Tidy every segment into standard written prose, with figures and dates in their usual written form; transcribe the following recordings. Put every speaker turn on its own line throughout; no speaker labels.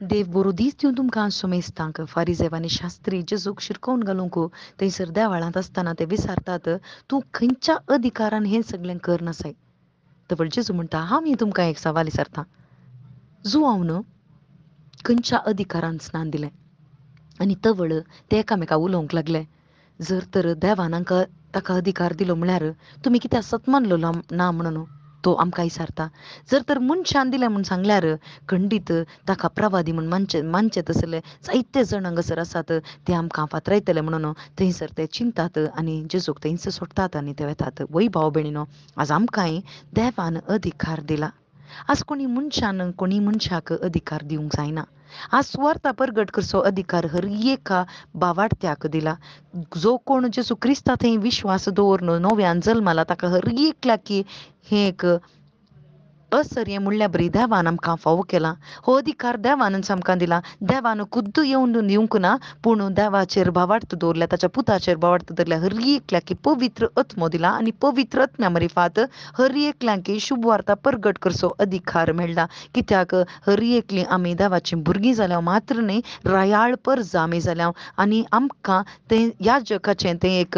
देव बरो दीस दिवन तुमकां सुमेस्तांक फारिजेव आनी शास्त्री जेजूक शिरकोवन घालूंक थंयसर देवाळांत आसतना ते विचारतात, तूं खंयच्या अधिकारान हें सगळें करनासाय. तर जेजू म्हणटा, हांव तुमकां एक सवाल विचारतां. जुआवन खंयच्या अधिकारान स्नान दिलें? आनी तवळ ते एकामेका उलोवंक लागले. जर तर देवान ताका अधिकार दिलो म्हळ्यार तुमी कित्याक सत मानलो ना म्हणून तो आमकां विचारता. जर तर मनशान दिलें म्हूण सांगल्यार खंडीत ताका प्रवादी म्हूण मानचे तसले जायते जाण हांगासर आसात ते आमकां फातरायतले म्हणून थंयसर ते चिंतात आनी जेजूक थंयच सोडटात आनी ते वेतात. वय भाव भयणीनो, आज आमकांय देवान अधिकार दिला. आज कोणी मनशाक अधिकार दिवंक जायना. आज सुवार्ता परगट करचो अधिकार हर एका भावार्थ्याक दिला. जो कोण जेजू क्रिस्ता थंय विश्वास दवरून नव्यान जल्माला ताका हर एकल्याक की हें एक असर्य म्हणल्या बरी देवान आमकां फावो केला. हो अधिकार देवानच आमकां दिला. देवान खुद्द येवन दिवंक ना, पूण देवाचेर भावार्थ दवरल्या, ताच्या पुताचेर भावार्थ धरल्या हर एकल्याक की पवित्र आत्मो दिला आनी पवित्र आत्म्या मरिफात हर एकल्यांक की शुभ वार्ता परगट करचो अधिकार मेळटा. कित्याक हर एकलीं आमी देवाचीं भुरगीं जाल्या मात्र न्ही, रायाळ परज आमी जाल्या आनी आमकां तें ह्या जगाचें तें एक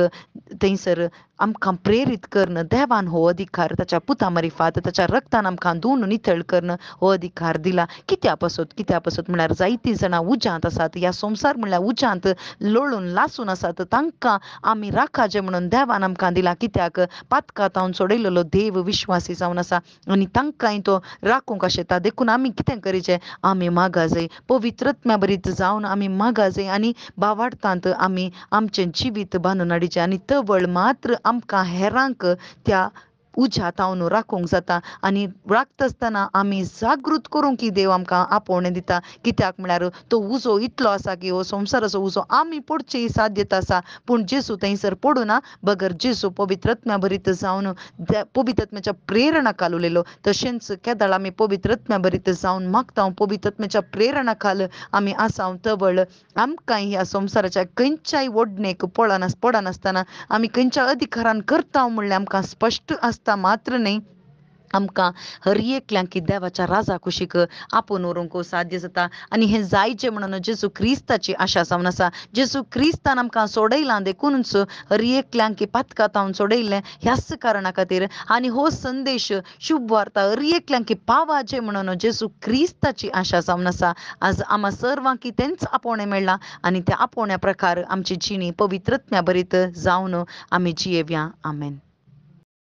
थंयसर आमकां प्रेरीत करून देवान हो अधिकार ताच्या पुता मरिफात ताच्या रक्तान आमकां धुवन नितळ करून हो अधिकार दिला. कित्या पासत म्हळ्यार जायतीं जाणां उज्यांत आसात. ह्या संवसार म्हळ्यार उज्यांत लोळून लासून आसात. तांकां आमी राखाचे म्हणून देवान आमकां दिला. कित्याक पातकांतावन सोडयलेलो देव विश्वासी जावन आसा आनी तांकांय तो राखूंक आशेता. देखून आमी कितें करीचें? आमी मागा जाय, पवित्र आत्म्या बरीत जावन आमी मागा जाय आनी भावार्थांत आमी आमचें जिवीत बांदून हाडचें आनी तवळ मात्र आमकां हेरांक त्या उज्यांतावन राखूंक जाता. आनी राखता आसतना आमी जागृत करूंक की देव आमकां आपोवणें दिता. कित्याक म्हळ्यार तो उजो इतलो आसा की हो संवसाराचो उजो आमी पडची साध्यता आसा, पूण जेजू थंयसर पडूना. बगर जेजू पवित्र आत्म्या भरीत जावन पवित्र आत्म्याच्या प्रेरणा उलयलो. तशेंच केदाळ आमी पवित्र आत्म्या भरीत जावन मागता पवित्र आत्म्याच्या प्रेरणा खाल आमी आसांव तवळ आमकांय ह्या संवसाराच्या खंयच्याय ओडणेक पडनासतना आमी खंयच्या अधिकारान करता म्हणल्यार आमकां स्पश्ट आसता मात्र न्ही, आमकां हर एकल्यांक की देवाच्या राजा कुशीक आपोवन व्हरूंक साध्य जाता. आनी हें जायचें म्हणून जेजू क्रिस्ताची आशा जावन आसा. जेजू क्रिस्तान आमकां सोडयलां देखूनच हर एकल्यांक की पातकांतावन सोडयल्लें ह्याच कारणा खातीर आनी हो संदेश शुभ वार्ता हर एकल्यांक की पावाचें म्हणून जेजू क्रिस्ताची आशा जावन आसा. आज आम्हा सर्वांक की तेंच आपोवणें मेळ्ळां आनी त्या आपोवण्या प्रकार आमची जिणी पवित्र आत्म्या भरीत जावन आमी जियेवया. आमेन.